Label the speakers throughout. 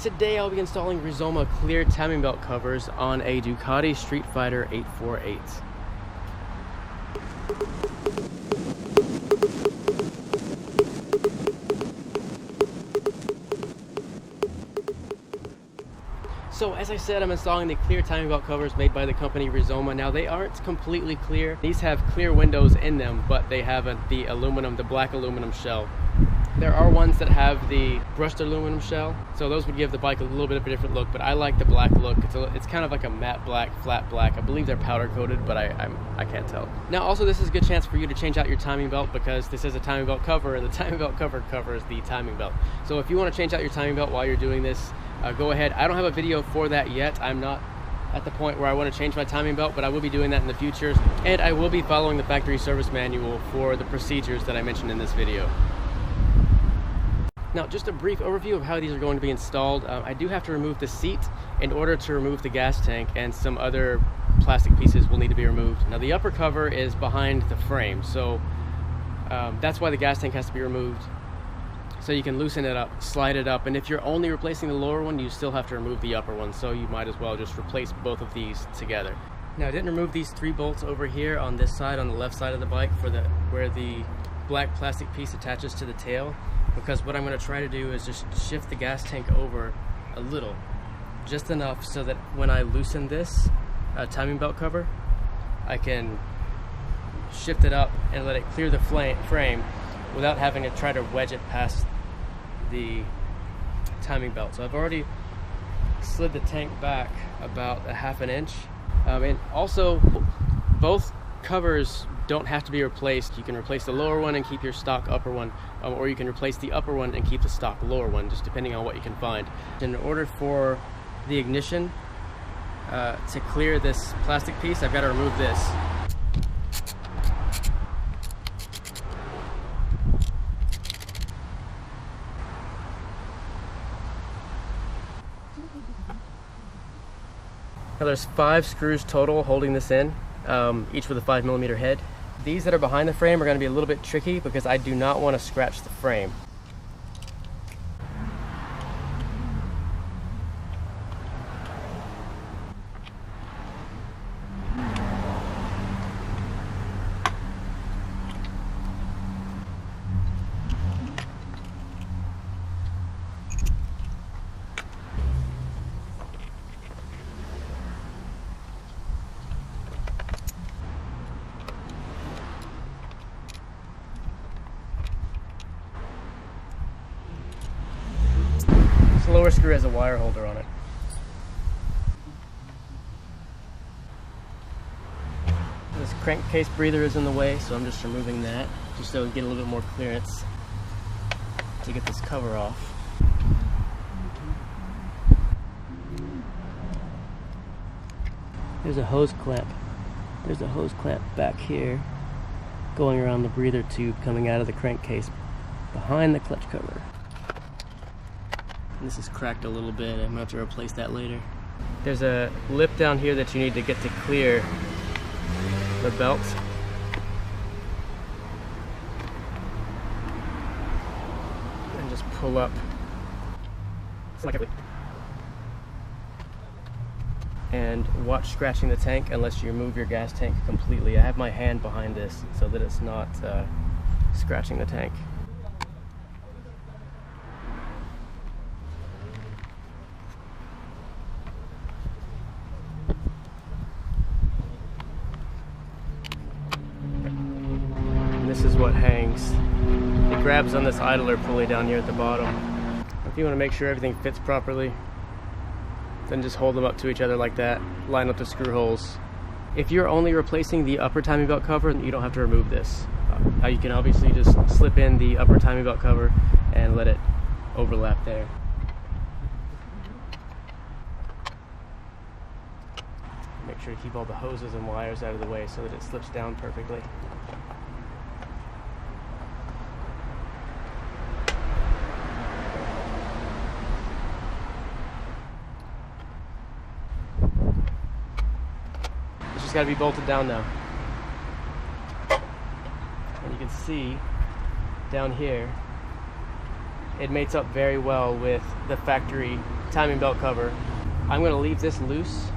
Speaker 1: Today I'll be installing Rizoma clear timing belt covers on a Ducati Streetfighter 848. So as I said, I'm installing the clear timing belt covers made by the company Rizoma. Now they aren't completely clear. These have clear windows in them, but they have the black aluminum shell. There are ones that have the brushed aluminum shell, so those would give the bike a little bit of a different look, but I like the black look. It's kind of like a matte black, flat black. I believe they're powder coated, but I can't tell. Now also, this is a good chance for you to change out your timing belt because this is a timing belt cover, and the timing belt cover covers the timing belt. So if you want to change out your timing belt while you're doing this, go ahead. I don't have a video for that yet. I'm not at the point where I want to change my timing belt, but I will be doing that in the future, and I will be following the factory service manual for the procedures that I mentioned in this video. Now, just a brief overview of how these are going to be installed. I do have to remove the seat in order to remove the gas tank, and some other plastic pieces will need to be removed. Now, the upper cover is behind the frame, so that's why the gas tank has to be removed. So you can loosen it up, slide it up, and if you're only replacing the lower one, you still have to remove the upper one, so you might as well just replace both of these together. Now, I didn't remove these 3 bolts over here on this side, on the left side of the bike, where the black plastic piece attaches to the tail, because what I'm going to try to do is just shift the gas tank over a little, just enough so that when I loosen this timing belt cover, I can shift it up and let it clear the frame without having to try to wedge it past the timing belt. So I've already slid the tank back about a ½ inch, and also both covers don't have to be replaced. You can replace the lower one and keep your stock upper one, or you can replace the upper one and keep the stock lower one, just depending on what you can find. In order for the ignition to clear this plastic piece, I've got to remove this. Now there's 5 screws total holding this in, each with a 5mm head. These that are behind the frame are going to be a little bit tricky because I do not want to scratch the frame. The lower screw has a wire holder on it. This crankcase breather is in the way, so I'm just removing that, just so we get a little bit more clearance to get this cover off. There's a hose clamp. There's a hose clamp back here going around the breather tube coming out of the crankcase behind the clutch cover. This is cracked a little bit. I'm going to have to replace that later. There's a lip down here that you need to get to clear the belt. And just pull up. And watch scratching the tank unless you remove your gas tank completely. I have my hand behind this so that it's not scratching the tank. This is what hangs. It grabs on this idler pulley down here at the bottom. If you want to make sure everything fits properly, then just hold them up to each other like that. Line up the screw holes. If you're only replacing the upper timing belt cover, you don't have to remove this. You can obviously just slip in the upper timing belt cover and let it overlap there. Make sure to keep all the hoses and wires out of the way so that it slips down perfectly. It's got to be bolted down now. And you can see down here, it mates up very well with the factory timing belt cover. I'm going to leave this loose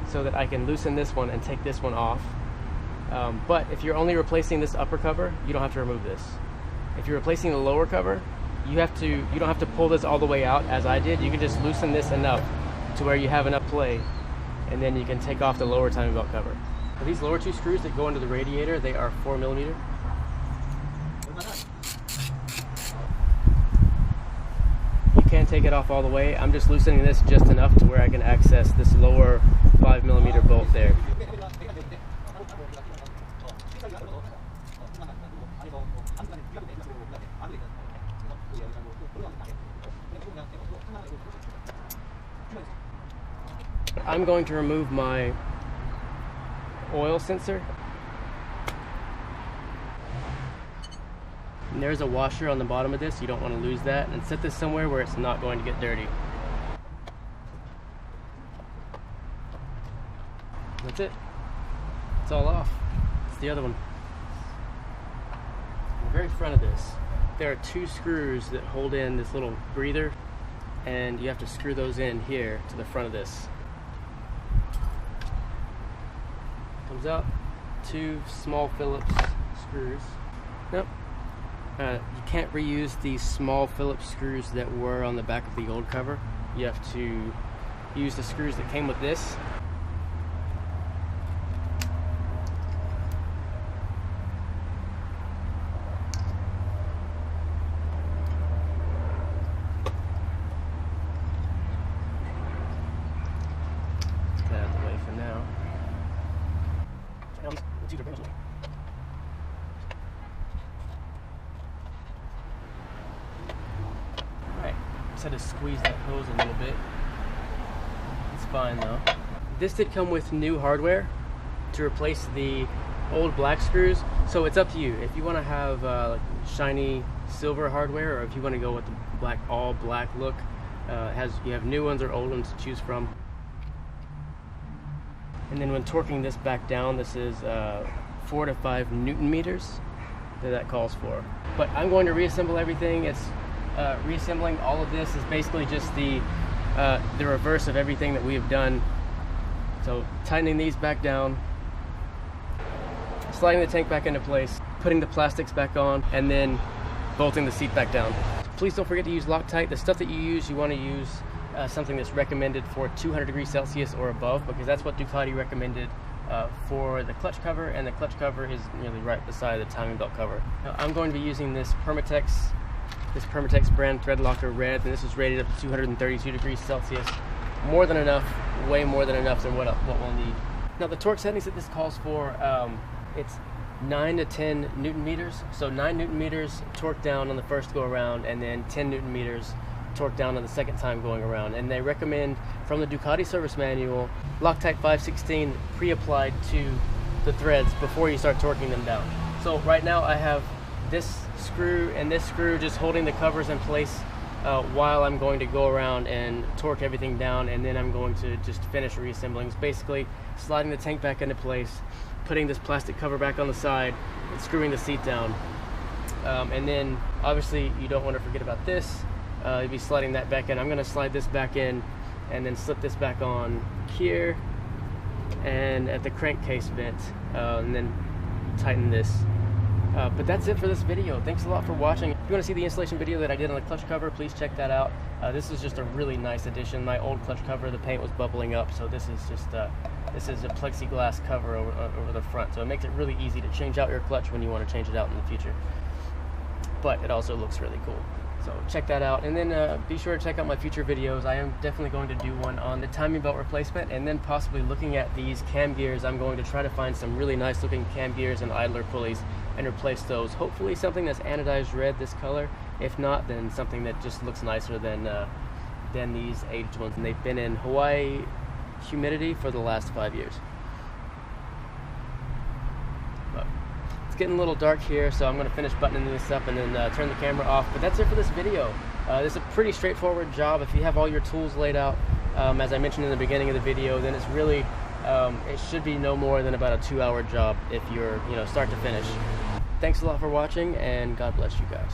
Speaker 1: so that I can loosen this one and take this one off. But if you're only replacing this upper cover, you don't have to remove this. If you're replacing the lower cover, you don't have to pull this all the way out as I did. You can just loosen this enough to where you have enough play, and then you can take off the lower timing belt cover. So these lower two screws that go into the radiator, they are 4mm. You can take it off all the way. I'm just loosening this just enough to where I can access this lower 5mm bolt there. I'm going to remove my oil sensor. And there's a washer on the bottom of this. You don't want to lose that, and set this somewhere where it's not going to get dirty. That's it. It's all off. It's the other one. In the very front of this, there are two screws that hold in this little breather, and you have to screw those in here to the front of this. Comes out, two small Phillips screws. Nope. You can't reuse these small Phillips screws that were on the back of the old cover. You have to use the screws that came with this. Get that out of the way for now. Alright, just had to squeeze that hose a little bit. It's fine though. This did come with new hardware to replace the old black screws, so it's up to you. If you want to have like shiny silver hardware, or if you want to go with the black, all black look, you have new ones or old ones to choose from. And then when torquing this back down, this is 4 to 5 Newton meters that calls for. But I'm going to reassemble everything. It's reassembling all of this is basically just the reverse of everything that we have done. So tightening these back down, sliding the tank back into place, putting the plastics back on, and then bolting the seat back down. Please don't forget to use Loctite. The stuff that you use, you want to use something that's recommended for 200 degrees Celsius or above, because that's what Ducati recommended for the clutch cover, and the clutch cover is nearly right beside the timing belt cover. Now, I'm going to be using this Permatex brand thread locker red, and this is rated up to 232 degrees Celsius. More than enough, way more than enough than what we'll need. Now the torque settings that this calls for, it's 9 to 10 Newton meters. So 9 Newton meters torque down on the first go around, and then 10 Newton meters torque down on the second time going around. And they recommend, from the Ducati service manual, Loctite 516 pre-applied to the threads before you start torquing them down. So right now I have this screw and this screw just holding the covers in place while I'm going to go around and torque everything down, and then I'm going to just finish reassembling. It's basically sliding the tank back into place, putting this plastic cover back on the side, and screwing the seat down. And then obviously you don't want to forget about this. You'll be sliding that back in. I'm going to slide this back in and then slip this back on here and at the crankcase vent, and then tighten this. But that's it for this video. Thanks a lot for watching. If you want to see the installation video that I did on the clutch cover, please check that out. This is just a really nice addition. My old clutch cover, the paint was bubbling up, so this is just this is a plexiglass cover over the front, so it makes it really easy to change out your clutch when you want to change it out in the future. But it also looks really cool. So check that out, and then be sure to check out my future videos. I am definitely going to do one on the timing belt replacement, and then possibly looking at these cam gears. I'm going to try to find some really nice looking cam gears and idler pulleys and replace those. Hopefully something that's anodized red this color. If not, then something that just looks nicer than these aged ones. And they've been in Hawaii humidity for the last 5 years. Getting a little dark here, so I'm going to finish buttoning this up and then turn the camera off. But that's it for this video. This is a pretty straightforward job. If you have all your tools laid out, as I mentioned in the beginning of the video, then it's really it should be no more than about a 2-hour job if you're start to finish. Thanks a lot for watching, and God bless you guys.